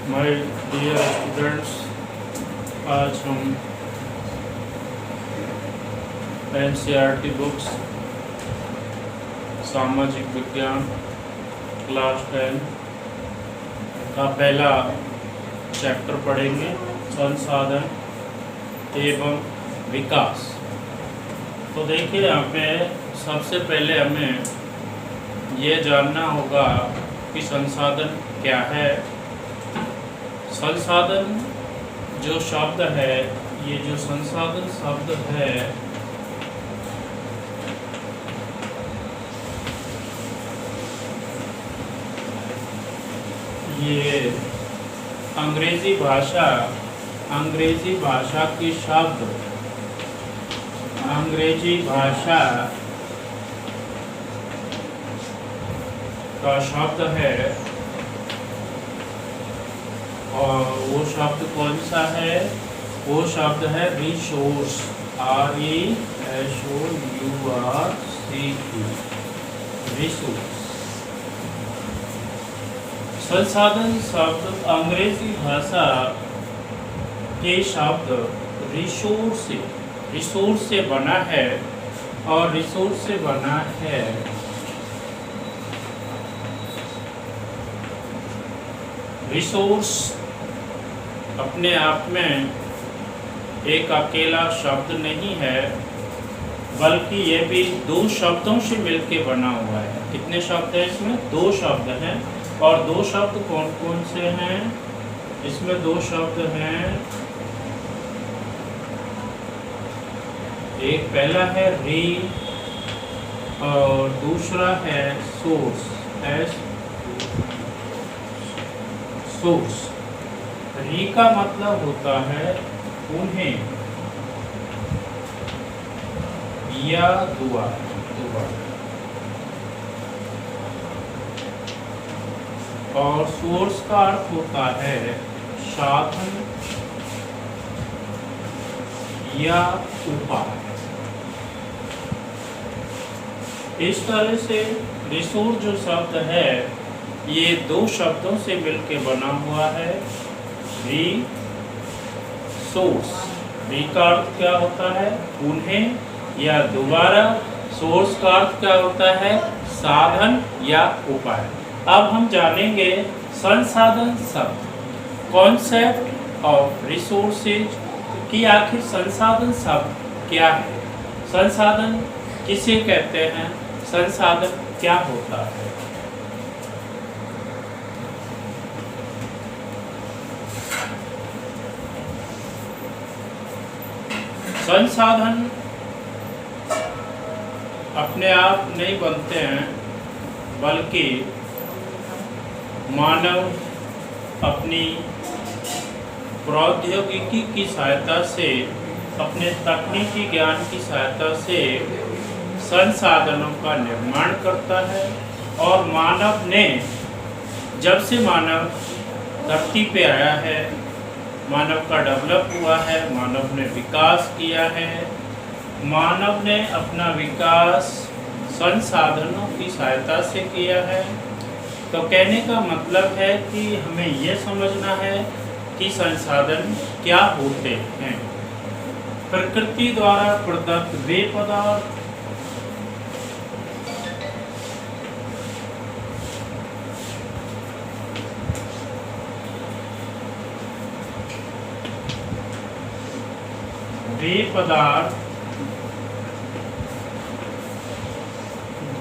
My dear students, आज हम NCERT books सामाजिक विज्ञान क्लास 10 का पहला चैप्टर पढ़ेंगे, संसाधन एवं विकास। तो देखिए, यहाँ पे सबसे पहले हमें ये जानना होगा कि संसाधन क्या है। संसाधन जो शब्द है, ये जो संसाधन शब्द है, ये अंग्रेजी भाषा के शब्द, अंग्रेजी भाषा का शब्द है। और वो शब्द कौन सा है? वो शब्द है रिसोर्स, RESOURCE, रिसोर्स। संसाधन शब्द अंग्रेजी भाषा के शब्द रिसोर्स से बना है, और रिसोर्स से बना है रिसोर्स अपने आप में एक अकेला शब्द नहीं है, बल्कि ये भी दो शब्दों से मिलकर बना हुआ है। कितने शब्द हैं इसमें? दो शब्द हैं। और दो शब्द कौन कौन से हैं? इसमें दो शब्द हैं। एक पहला है री और दूसरा है सोर्स, सोर्स। री का मतलब होता है उन्हें या दुआ, और सोर्स का अर्थ होता है साधन या उपाय। इस तरह से रिसोर्स जो शब्द है, ये दो शब्दों से मिलकर बना हुआ है, रिसोर्स। री का अर्थ क्या होता है? उन्हें या दोबारा। सोर्स का अर्थ क्या होता है? साधन या उपाय। अब हम जानेंगे संसाधन शब्द, कॉन्सेप्ट ऑफ रिसोर्सेज, कि आखिर संसाधन शब्द क्या है, संसाधन किसे कहते हैं, संसाधन क्या होता है। संसाधन अपने आप नहीं बनते हैं, बल्कि मानव अपनी प्रौद्योगिकी की सहायता से, अपने तकनीकी ज्ञान की सहायता से संसाधनों का निर्माण करता है। और मानव ने, जब से मानव धरती पे आया है, मानव का डेवलप हुआ है, मानव ने विकास किया है, मानव ने अपना विकास संसाधनों की सहायता से किया है। तो कहने का मतलब है कि हमें यह समझना है कि संसाधन क्या होते हैं। प्रकृति द्वारा प्रदत्त वे पदार्थ,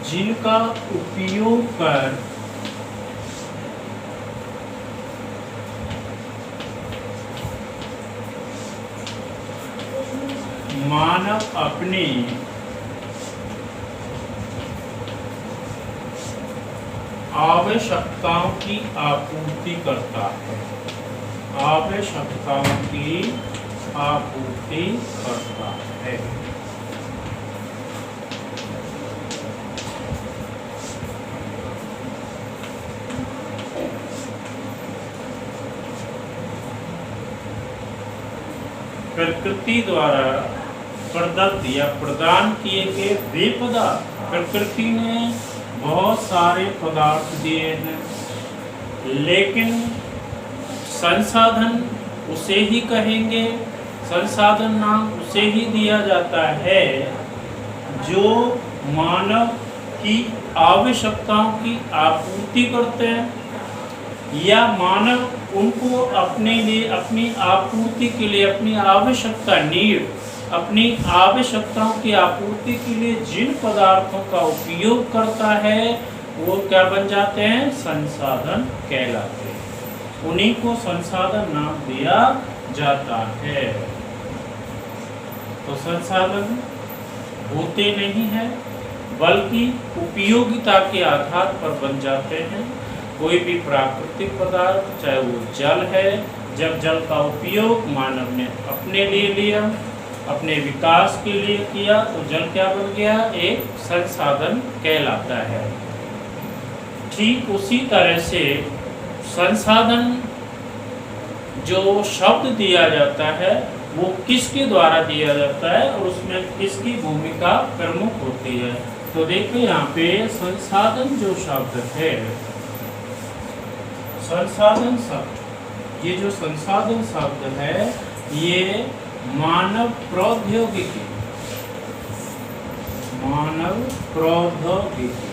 जिनका उपयोग कर मानव अपनी आवश्यकताओं की आपूर्ति करता है, आवश्यकताओं की आपूर्ति करता है। प्रकृति द्वारा प्रदत्त या प्रदान किए गए वे पदार्थ, प्रकृति ने बहुत सारे पदार्थ दिए हैं, लेकिन संसाधन उसे ही कहेंगे, संसाधन नाम उसे ही दिया जाता है जो मानव की आवश्यकताओं की आपूर्ति करते हैं या मानव उनको अपने लिए, अपनी आपूर्ति के लिए, अपनी आवश्यकता नीड, अपनी आवश्यकताओं की आपूर्ति के लिए जिन पदार्थों का उपयोग करता है वो क्या बन जाते हैं? संसाधन कहलाते हैं। उन्हीं को संसाधन नाम दिया जाता है। तो संसाधन होते नहीं है बल्कि उपयोगिता के आधार पर बन जाते हैं। कोई भी प्राकृतिक पदार्थ, चाहे वो जल है, जब जल का उपयोग मानव ने अपने लिए लिया, अपने विकास के लिए किया, तो जल क्या बन गया? एक संसाधन कहलाता है। ठीक उसी तरह से संसाधन जो शब्द दिया जाता है वो किसके द्वारा दिया जाता है और उसमें किसकी भूमिका प्रमुख होती है। तो देखिए यहाँ पे संसाधन जो शब्द है, संसाधन शब्द, ये जो संसाधन शब्द है ये मानव प्रौद्योगिकी, मानव प्रौद्योगिकी,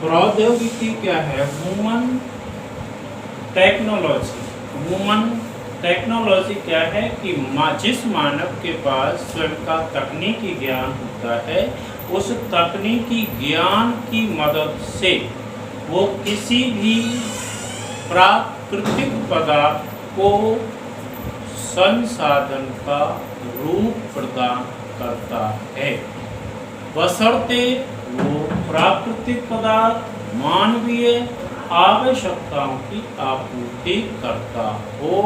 प्रौद्योगिकी क्या है? Human technology. ह्यूमन टेक्नोलॉजी क्या है कि जिस मानव के पास स्वयं का तकनीकी ज्ञान होता है, उस तकनीकी ज्ञान की मदद से वो किसी भी प्राकृतिक पदार्थ को संसाधन का रूप प्रदान करता है, बशर्ते वो प्राकृतिक पदार्थ मानवीय आवश्यकताओं की आपूर्ति करता हो,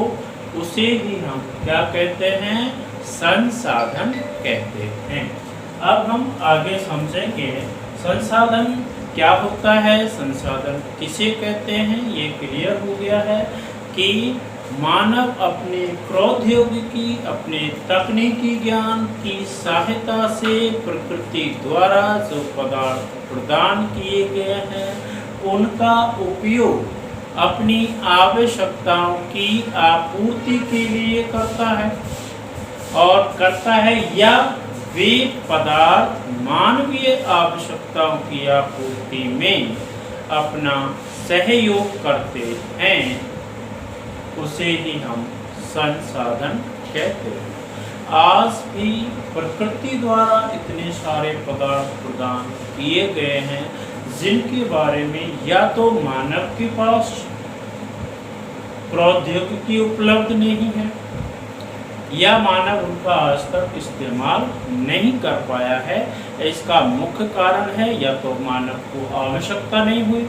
उसे ही हम क्या कहते हैं? संसाधन कहते हैं। अब हम आगे समझेंगे संसाधन क्या होता है, संसाधन किसे कहते हैं। ये क्लियर हो गया है कि मानव अपने प्रौद्योगिकी, अपने तकनीकी ज्ञान की सहायता से प्रकृति द्वारा जो पदार्थ प्रदान किए गए हैं उनका उपयोग अपनी आवश्यकताओं की आपूर्ति के लिए करता है और करता है, या वे पदार्थ मानवीय आवश्यकताओं की आपूर्ति में अपना सहयोग करते हैं, उसे ही हम संसाधन कहते हैं। आज भी प्रकृति द्वारा इतने सारे पदार्थ प्रदान किए गए हैं जिनके बारे में या तो मानव के पास प्रौद्योगिकी उपलब्ध नहीं है या मानव उनका आज तक इस्तेमाल नहीं कर पाया है। इसका मुख्य कारण है या तो मानव को आवश्यकता नहीं हुई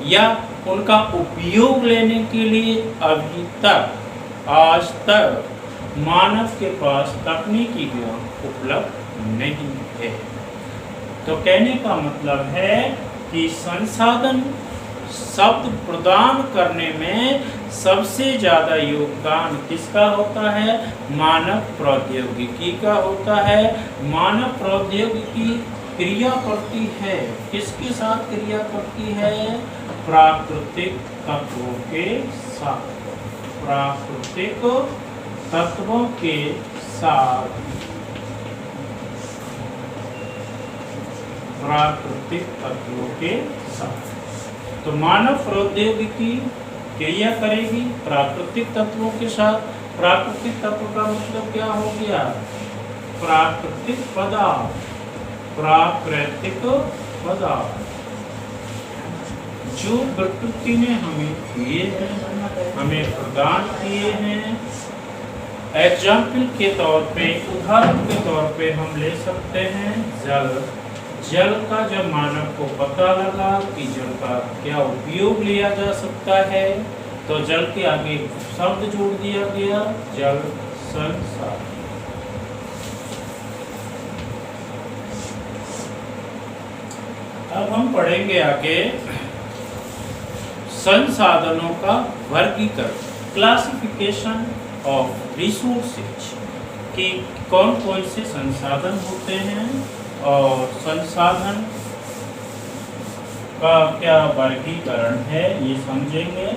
या उनका उपयोग लेने के लिए अभी तक, आज तक मानव के पास तकनीकी ज्ञान उपलब्ध नहीं है। तो कहने का मतलब है कि संसाधन शब्द प्रदान करने में सबसे ज़्यादा योगदान किसका होता है? मानव प्रौद्योगिकी का होता है। मानव प्रौद्योगिकी क्रिया करती है, किसके साथ क्रिया करती है? प्राकृतिक तत्वों के साथ, प्राकृतिक तत्वों के साथ, प्राकृतिक तत्वों के साथ। तो मानव प्रौद्योगिकी क्रिया करेगी प्राकृतिक तत्वों के साथ। प्राकृतिक तत्व का मतलब क्या हो गया? प्राकृतिक पदार्थ, प्राकृतिक पदार्थ जो प्रकृति ने हमें दिए हैं, हमें प्रदान किए हैं। एग्जाम्पल के तौर पे, उदाहरण के तौर पे हम ले सकते हैं जल। जल का जब मानव को पता लगा कि जल का क्या उपयोग लिया जा सकता है, तो जल के आगे शब्द जोड़ दिया गया, जल संसाधन। अब हम पढ़ेंगे आगे संसाधनों का वर्गीकरण, क्लासिफिकेशन ऑफ रिसोर्सेज, कि कौन कौन से संसाधन होते हैं और संसाधन का क्या वर्गीकरण है ये समझेंगे।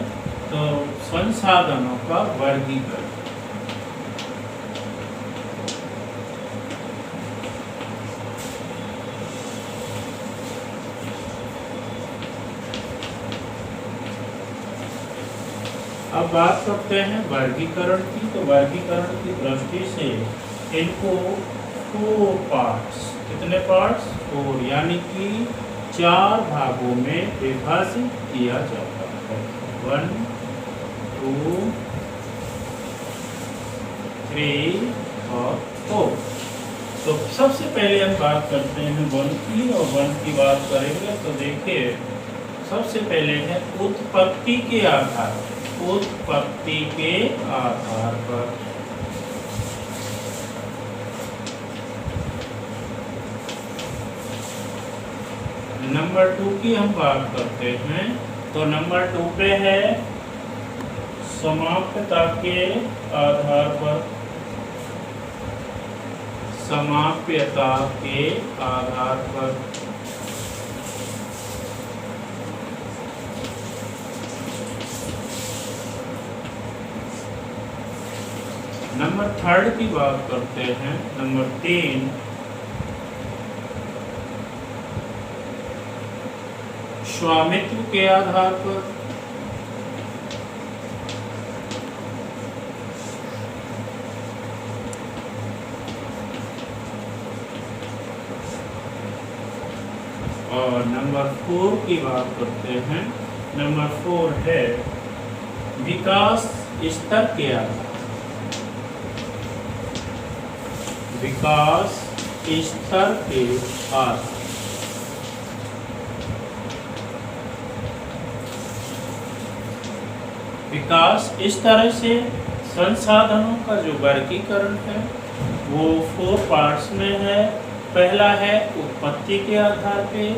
तो संसाधनों का वर्गीकरण, अब बात करते हैं वर्गीकरण की। तो वर्गीकरण की दृष्टि से इनको 4 पार्ट्स, कितने पार्ट्स? 4, यानी कि 4 भागों में विभाजित किया जाता है। 1, 2, 3 और 4। तो सबसे पहले हम बात करते हैं 1 की, और 1 की बात करेंगे तो देखिए सबसे पहले है उत्पत्ति के आधार, उत्पत्ति के आधार पर। नंबर 2 की हम बात करते हैं तो नंबर 2 पे है समाप्यता के आधार पर, समाप्यता के आधार पर। नंबर 3 की बात करते हैं, नंबर 3 स्वामित्व के आधार पर। और नंबर 4 की बात करते हैं, नंबर 4 है विकास स्तर के आधार, विकास स्तर के आधार। विकास इस तरह से संसाधनों का जो वर्गीकरण है वो 4 पार्ट्स में है। पहला है उत्पत्ति के आधार पे,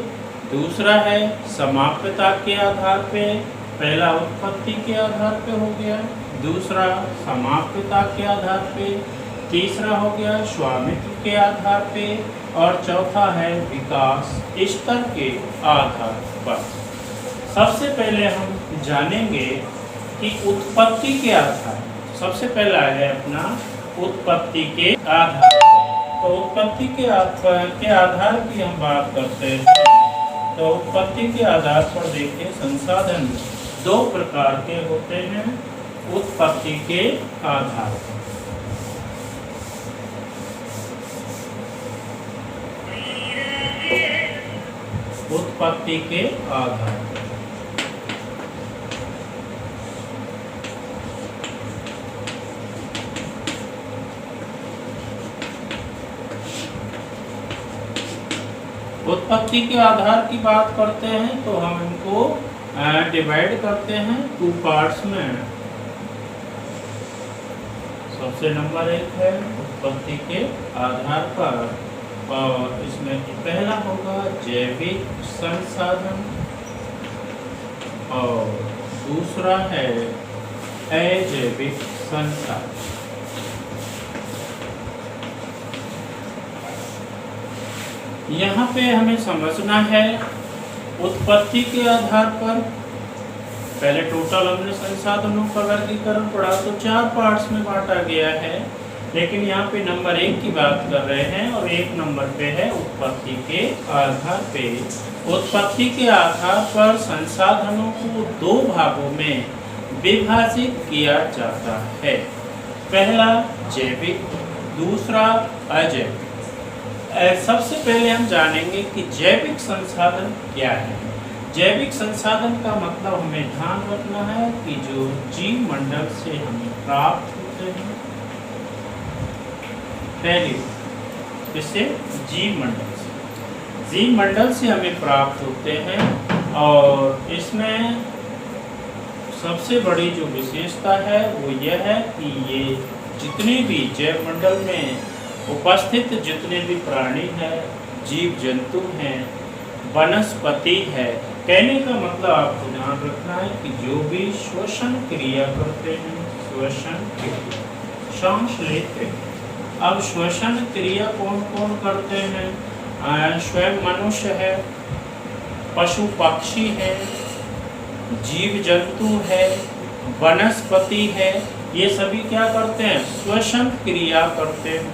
दूसरा है समाप्यता के आधार पे। पहला उत्पत्ति के आधार पे हो गया, दूसरा समाप्यता के आधार पे, तीसरा हो गया स्वामित्व के आधार पे, और चौथा है विकास स्तर के आधार पर। सबसे पहले हम जानेंगे कि उत्पत्ति के आधार, सबसे पहला है अपना उत्पत्ति के आधार। तो उत्पत्ति के आधार की हम बात करते हैं तो उत्पत्ति के आधार पर देखिए संसाधन 2 प्रकार के होते हैं उत्पत्ति के आधार पर। उत्पत्ति के आधार पर उत्पत्ति के आधार की बात करते हैं तो हम इनको डिवाइड करते हैं 2 पार्ट्स में। सबसे नंबर 1 है उत्पत्ति के आधार पर, और इसमें पहला होगा जैविक संसाधन और दूसरा है अजैविक संसाधन। यहाँ पे हमें समझना है उत्पत्ति के आधार पर, पहले टोटल हमने संसाधनों का वर्गीकरण पढ़ा तो 4 पार्ट्स में बांटा गया है, लेकिन यहाँ पे नंबर 1 की बात कर रहे हैं और 1 नंबर पे है उत्पत्ति के आधार पे। उत्पत्ति के आधार पर संसाधनों को 2 भागों में विभाजित किया जाता है, पहला जैविक, दूसरा अजैविक। सबसे पहले हम जानेंगे कि जैविक संसाधन क्या है। जैविक संसाधन का मतलब हमें ध्यान रखना है कि जो जीव मंडल से हमें प्राप्त होते हैं, पहले इससे जीव मंडल से हमें प्राप्त होते हैं। और इसमें सबसे बड़ी जो विशेषता है वो यह है कि ये जितने भी जैव मंडल में उपस्थित जितने भी प्राणी हैं, जीव जंतु हैं, वनस्पति है, कहने का मतलब आपको ध्यान रखना है कि जो भी श्वसन क्रिया करते हैं, श्वसन क्रिया, सांस लेते हैं। अब श्वसन क्रिया कौन कौन करते हैं? स्वयं मनुष्य है, पशु पक्षी है, जीव जंतु है, वनस्पति है, ये सभी क्या करते हैं? श्वसन क्रिया करते हैं।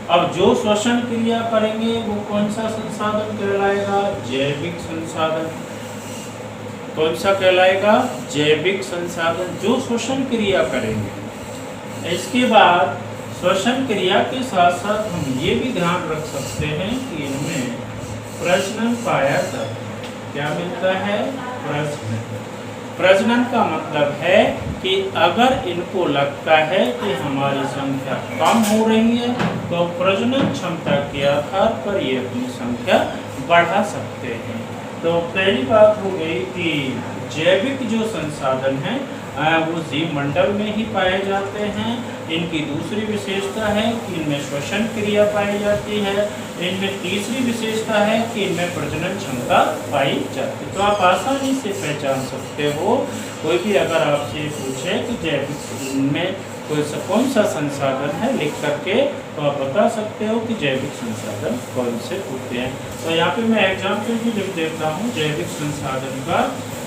अब जो श्वसन क्रिया करेंगे वो कौन सा संसाधन कहलाएगा? जैविक संसाधन। कौन सा कहलाएगा? जैविक संसाधन, जो श्वसन क्रिया करेंगे। इसके बाद श्वसन क्रिया के साथ साथ हम ये भी ध्यान रख सकते हैं कि इनमें प्रजनन पाया जाता है। क्या मिलता है? प्रजनन। प्रजनन का मतलब है कि अगर इनको लगता है कि हमारी संख्या कम हो रही है तो प्रजनन क्षमता के आधार पर ये अपनी संख्या बढ़ा सकते हैं। तो पहली बात हो गई कि जैविक जो संसाधन हैं वो जीव मंडल में ही पाए जाते हैं। इनकी दूसरी विशेषता है कि इनमें श्वसन क्रिया पाई जाती है। इनमें तीसरी विशेषता है कि इनमें प्रजनन क्षमता पाई जाती है। तो आप आसानी से पहचान सकते हो, कोई भी अगर आपसे पूछे कि जैविक में कौन सा संसाधन है, लिख करके तो आप बता सकते हो कि जैविक संसाधन कौन से होते हैं। तो यहाँ पे मैं एग्जाम्पल भी लिख देता हूँ जैविक संसाधन का।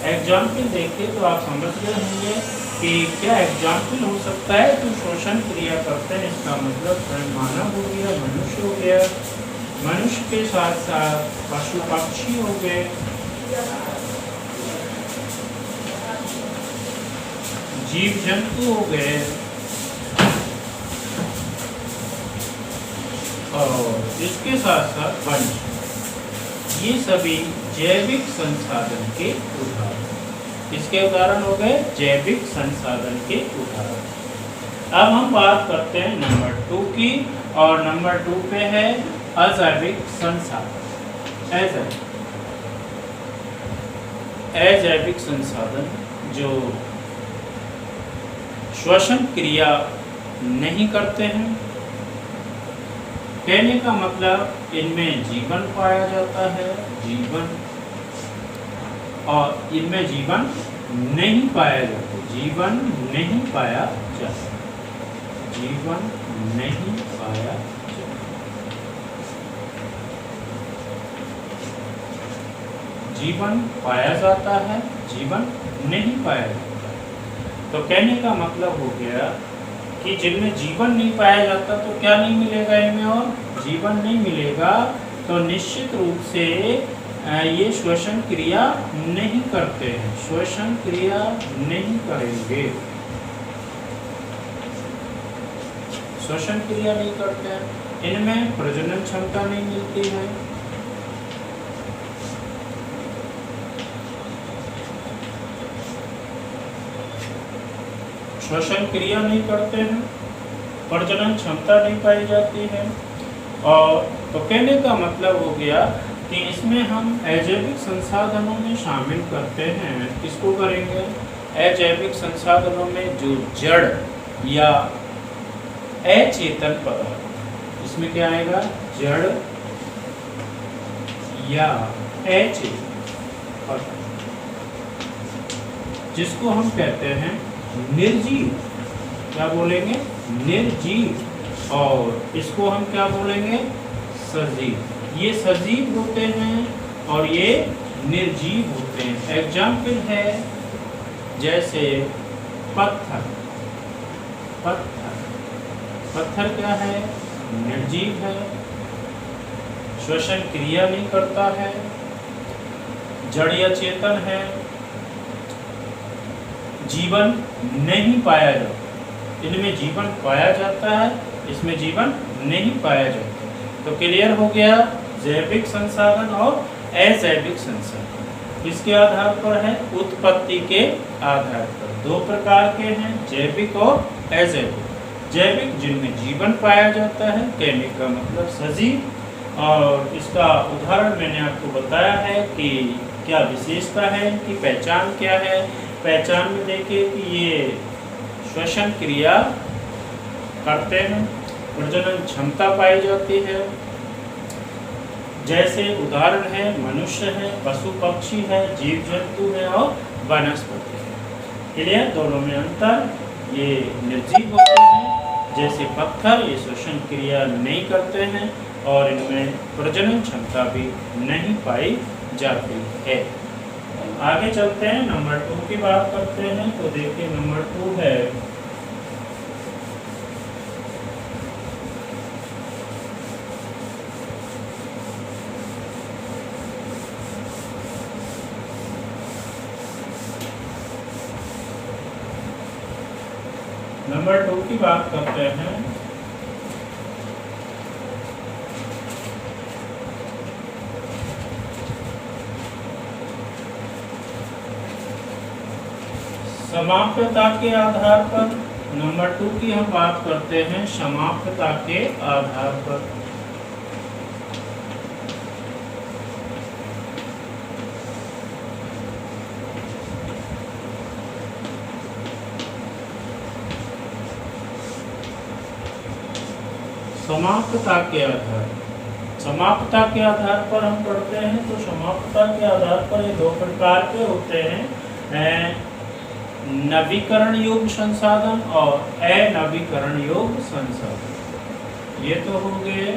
एग्जाम्पल देखिए तो आप समझ गए होंगे कि क्या एग्जाम्पल हो सकता है। तो श्वसन क्रिया करते हैं, इसका मतलब मानव हो गया, मनुष्य हो गया, मनुष्य के साथ साथ पशु पक्षी हो गए, जीव जंतु हो गए, और इसके साथ साथ वन्य। ये सभी जैविक संसाधन के उदाहरण। इसके उदाहरण हो गए जैविक संसाधन के उदाहरण। अब हम बात करते हैं नंबर 2 की, और नंबर 2 पे है अजैविक संसाधन। अजैविक संसाधन जो श्वसन क्रिया नहीं करते हैं। कहने का मतलब इनमें जीवन पाया जाता है, जीवन, और इनमें जीवन नहीं पाया जाता, जीवन नहीं पाया जाता, जीवन नहीं पाया जाता, जीवन पाया जाता है, जीवन नहीं पाया जाता। तो कहने का मतलब हो गया कि जिनमें जीवन नहीं पाया जाता तो क्या नहीं मिलेगा इनमें, और जीवन नहीं मिलेगा तो निश्चित रूप से ये श्वसन क्रिया नहीं करते हैं, श्वसन क्रिया नहीं करेंगे, श्वसन क्रिया नहीं करते हैं। इनमें प्रजनन क्षमता नहीं मिलती है, श्वसन क्रिया नहीं करते हैं, प्रजनन क्षमता नहीं पाई जाती है। और तो कहने का मतलब हो गया कि इसमें हम अजैविक संसाधनों में शामिल करते हैं। किसको करेंगे? अजैविक संसाधनों में जो जड़ या अचेतन पदार्थ, इसमें क्या आएगा? जड़ या अचेतन पदार्थ, जिसको हम कहते हैं निर्जीव। क्या बोलेंगे? निर्जीव। और इसको हम क्या बोलेंगे? सजीव। ये सजीव होते हैं और ये निर्जीव होते हैं। एग्जाम्पल है जैसे पत्थर। पत्थर, पत्थर क्या है? निर्जीव है, श्वसन क्रिया नहीं करता है, जड़ या चेतन है, जीवन नहीं पाया जाता। इनमें जीवन पाया जाता है, इसमें जीवन नहीं पाया जाता। तो क्लियर हो गया जैविक संसाधन और अजैविक संसाधन। इसके आधार पर है, उत्पत्ति के आधार पर। दो प्रकार के हैं, जैविक और अजैविक। जैविक जिनमें जीवन पाया जाता है, कहने का मतलब सजीव। और इसका उदाहरण मैंने आपको बताया है कि क्या विशेषता है, इनकी पहचान क्या है। पहचान में देखिए कि ये श्वसन क्रिया करते हैं, प्रजनन क्षमता पाई जाती है। जैसे उदाहरण है मनुष्य है, पशु पक्षी है, जीव जंतु है और वनस्पति है। क्लियर? दोनों में अंतर। ये निर्जीव होते हैं, जैसे पत्थर, ये श्वसन क्रिया नहीं करते हैं और इनमें प्रजनन क्षमता भी नहीं पाई जाती है। आगे चलते हैं, नंबर 2 की बात करते हैं। तो देखिए नंबर 2 है नंबर 2 की बात करते हैं। समाप्यता के आधार पर। नंबर 2 की हम बात करते हैं समाप्यता के आधार पर। समाप्यता के आधार, समाप्यता के आधार पर हम पढ़ते हैं। तो समाप्यता के आधार पर ये 2 प्रकार के होते हैं, नवीकरण योग्य संसाधन और अनवीकरण योग्य संसाधन। ये तो हो गए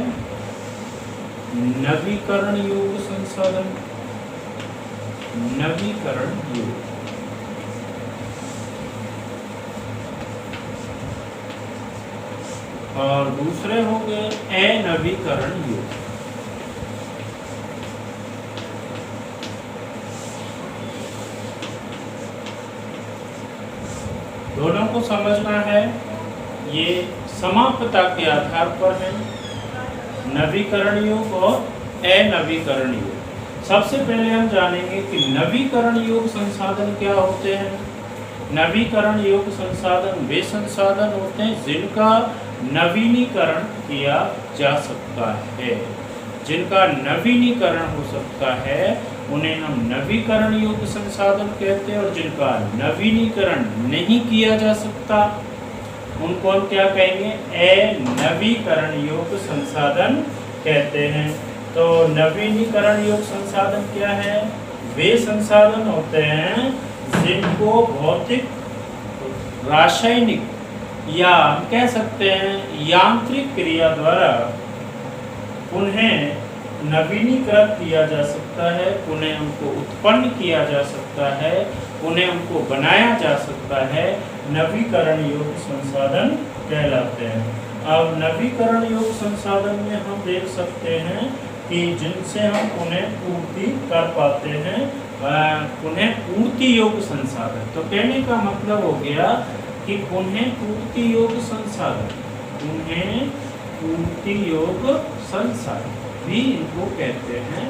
नवीकरण योग्य संसाधन, नवीकरण योग्य। और दूसरे हो गए अनवीकरण योग्य। दोनों को समझना है। ये समाप्यता के आधार पर है, नवीकरण योग और अनवीकरण योग। सबसे पहले हम जानेंगे कि नवीकरण योग संसाधन क्या होते हैं। नवीकरण योग संसाधन वे संसाधन होते हैं जिनका नवीनीकरण किया जा सकता है। जिनका नवीनीकरण हो सकता है उन्हें हम नवीकरण योग्य संसाधन कहते हैं, और जिनका नवीनीकरण नहीं किया जा सकता उनको हम क्या कहेंगे, अनवीकरण योग्य संसाधन कहते हैं। तो नवीनीकरण योग्य संसाधन क्या है, वे संसाधन होते हैं जिनको भौतिक, रासायनिक या हम कह सकते हैं यांत्रिक क्रिया द्वारा उन्हें नवीनीकृत किया जा सकता है, उन्हें हमको उत्पन्न किया जा सकता है, उन्हें हमको बनाया जा सकता है। नवीकरण योग्य संसाधन कहलाते हैं। अब नवीकरण योग्य संसाधन में हम देख सकते हैं कि जिनसे हम उन्हें पूर्ति कर पाते हैं, उन्हें पूर्ति योग्य संसाधन। तो कहने का मतलब हो गया कि उन्हें पूर्ति योग्य संसाधन, उन्हें पूर्ति योग्य संसाधन भी इनको कहते हैं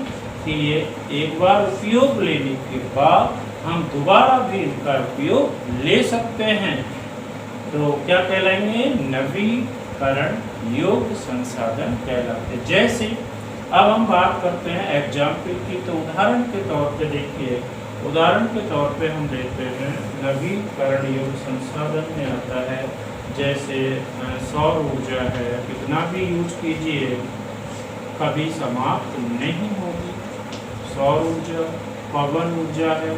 कि ये एक बार उपयोग लेने के बाद हम दोबारा भी इनका उपयोग ले सकते हैं। तो क्या कहलाएंगे, नवीकरण योग्य संसाधन कहलाते। जैसे अब हम बात करते हैं एग्जाम्पल की। तो उदाहरण के तौर पे देखिए, उदाहरण के तौर पे हम देखते हैं नवीकरण योग्य संसाधन में आता है जैसे सौर ऊर्जा है, कितना भी यूज कीजिए कभी समाप्त नहीं होगी। सौर ऊर्जा, पवन ऊर्जा है,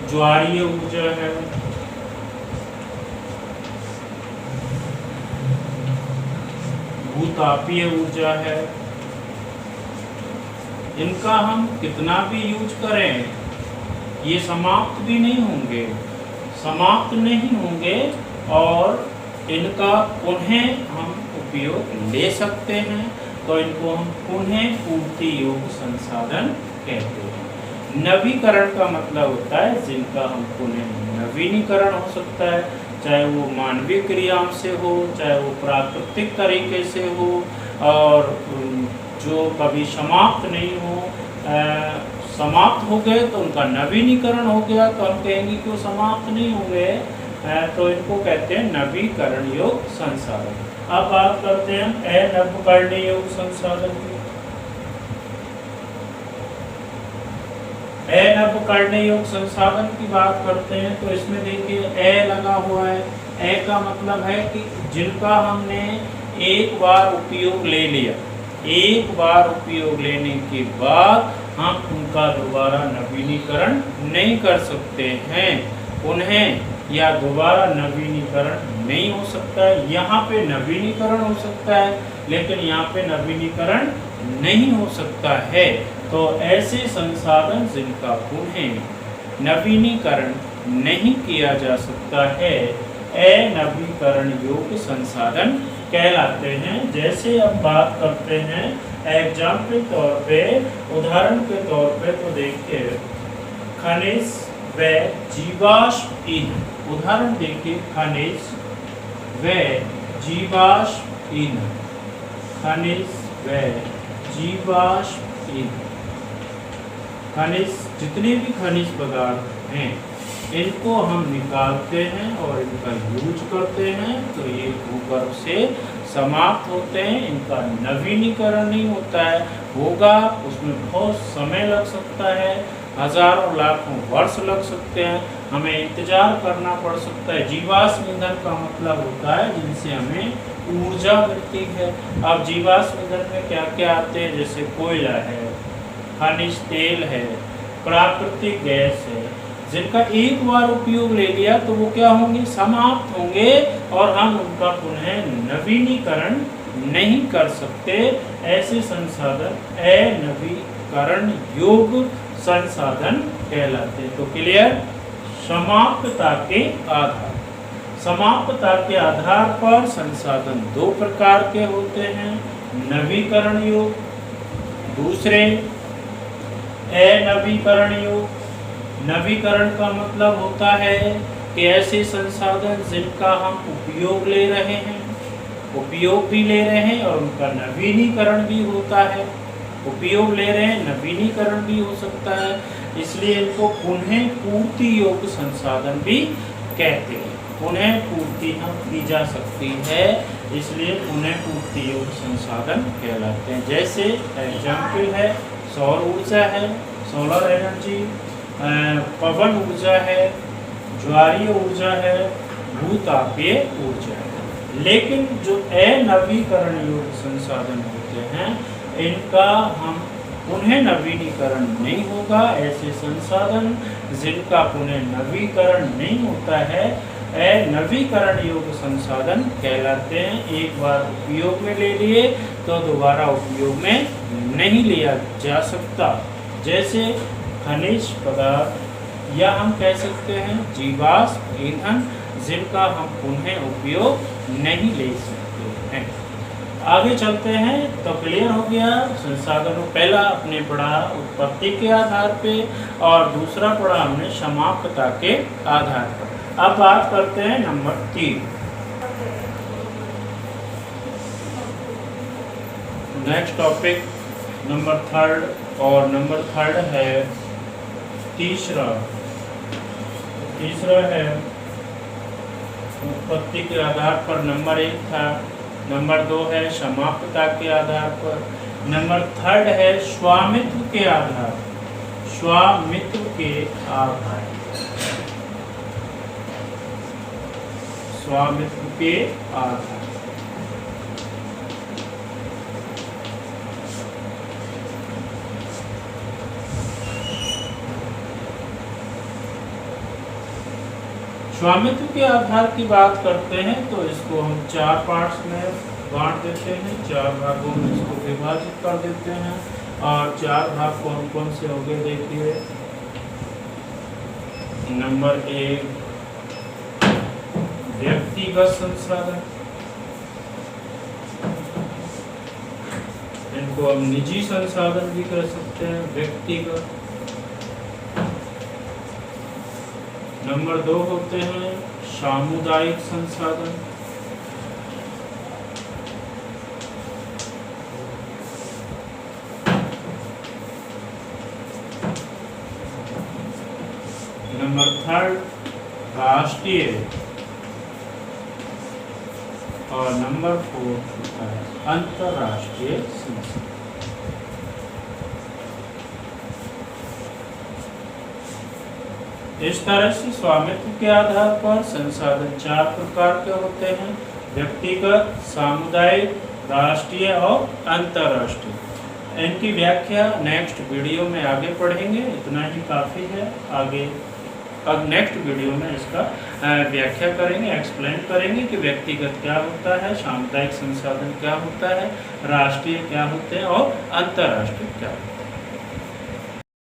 ज्वारीय ऊर्जा है, भूतापीय ऊर्जा है। इनका हम कितना भी यूज करें ये समाप्त भी नहीं होंगे, समाप्त नहीं होंगे और इनका पुनः हम उपयोग ले सकते हैं। तो इनको हम पुनः पूर्ति योग्य संसाधन कहते हैं। नवीकरण का मतलब होता है जिनका हम पुनः नवीनीकरण हो सकता है, चाहे वो मानवीय क्रियाओं से हो, चाहे वो प्राकृतिक तरीके से हो, और जो कभी समाप्त नहीं हो। समाप्त हो गए तो उनका नवीनीकरण हो गया, तो हम कहेंगे कि वो समाप्त नहीं हो गए, तो इनको कहते हैं नवीकरण योग्य संसाधन। अब बात करते हैं अनवीकरण योग्य संसाधन की। अनवीकरण योग्य संसाधन की बात करते हैं तो इसमें देखिए ए लगा हुआ है। ए का मतलब है कि जिनका हमने एक बार उपयोग ले लिया, एक बार उपयोग लेने के बाद हम उनका दोबारा नवीनीकरण नहीं कर सकते हैं, उन्हें या दोबारा नवीनीकरण नहीं हो सकता है। यहाँ पे नवीनीकरण हो सकता है, लेकिन यहाँ पे नवीनीकरण नहीं हो सकता है। तो ऐसे संसाधन जिनका पुनः नवीनीकरण नहीं किया जा सकता है, अनवीकरण योग्य संसाधन कहलाते हैं। जैसे अब बात करते हैं एग्जाम्पल के तौर पे, उदाहरण के तौर पे, तो देखिए खनिज व जीवाश्म ईंधन। उदाहरण देखिए खनिज व जीवाश्म ईंधन, खनिज व जीवाश्म ईंधन। खनिज, जितने भी खनिज पदार्थ हैं इनको हम निकालते हैं और इनका यूज करते हैं, तो ये भूगर्भ से समाप्त होते हैं। इनका नवीनीकरण नहीं होता है, होगा उसमें बहुत समय लग सकता है, हजारों लाखों वर्ष लग सकते हैं, हमें इंतजार करना पड़ सकता है। जीवाश्म ईंधन का मतलब होता है जिनसे हमें ऊर्जा मिलती है। अब जीवाश्म ईंधन में क्या क्या आते हैं, जैसे कोयला है, खनिज तेल है, प्राकृतिक गैस है, जिनका एक बार उपयोग ले लिया तो वो क्या होंगे, समाप्त होंगे और हम उनका पुनः नवीनीकरण नहीं कर सकते। ऐसे संसाधन अनवीकरण योग्य संसाधन कहलाते हैं। तो क्लियर, समाप्तता के आधार, समाप्तता के आधार पर संसाधन दो प्रकार के होते हैं, नवीकरण योग्य, दूसरे अनवीकरण योग्य। नवीकरण का मतलब होता है कि ऐसे संसाधन जिनका हम उपयोग ले रहे हैं, उपयोग भी ले रहे हैं और उनका नवीनीकरण भी होता है। उपयोग ले रहे हैं, नवीनीकरण भी हो सकता है, इसलिए इनको पुनः पूर्ति योग्य संसाधन भी कहते हैं। पुनः पूर्ति हम की जा सकती है, इसलिए पुनः पूर्ति योग्य संसाधन कहलाते हैं। जैसे एग्जाम्पल है सौर ऊर्जा है, सोलर एनर्जी, पवन ऊर्जा है, ज्वारीय ऊर्जा है, भूतापीय ऊर्जा है। लेकिन जो अनवीकरण योग्य संसाधन होते हैं इनका हम पुनः नवीनीकरण नहीं होगा। ऐसे संसाधन जिनका पुनः नवीकरण नहीं होता है अनवीकरण योग्य संसाधन कहलाते हैं। एक बार उपयोग में ले लिए तो दोबारा उपयोग में नहीं लिया जा सकता। जैसे खनिज पदार्थ या हम कह सकते हैं जीवाश्म ईंधन, जिनका हम पुनः उपयोग नहीं ले सकते हैं। आगे चलते हैं तो क्लियर हो गया संसाधनों। पहला आपने पढ़ा उत्पत्ति के आधार पे और दूसरा पढ़ा हमने समाप्तता के आधार पर। अब बात करते हैं नंबर 3। नेक्स्ट टॉपिक नंबर 3 और नंबर 3 है तीसरा है उत्पत्ति के आधार पर। नंबर 1 था, नंबर 2 है समाप्तता के आधार पर, नंबर 3 है स्वामित्व के आधार, स्वामित्व के आधार, स्वामित्व के आधार। स्वामित्व के आधार की बात करते हैं तो इसको हम 4 पार्ट्स में बांट देते हैं, 4 भागों में इसको विभाजित कर देते हैं। और 4 भाग कौन कौन से हो गए देखिए। नंबर 1 व्यक्तिगत संसाधन, इनको हम निजी संसाधन भी कह सकते हैं, व्यक्तिगत। नंबर 2 होते हैं सामुदायिक संसाधन, नंबर 3 राष्ट्रीय, और नंबर 4 होता है अंतरराष्ट्रीय संसाधन। इस तरह से स्वामित्व के आधार पर संसाधन 4 प्रकार के होते हैं, व्यक्तिगत, सामुदायिक, राष्ट्रीय और अंतरराष्ट्रीय। इनकी व्याख्या नेक्स्ट वीडियो में आगे पढ़ेंगे। इतना ही काफ़ी है, आगे अब नेक्स्ट वीडियो में इसका व्याख्या करेंगे, एक्सप्लेन करेंगे कि व्यक्तिगत क्या होता है, सामुदायिक संसाधन क्या होता है, राष्ट्रीय क्या होते हैं और अंतर्राष्ट्रीय क्या होता है।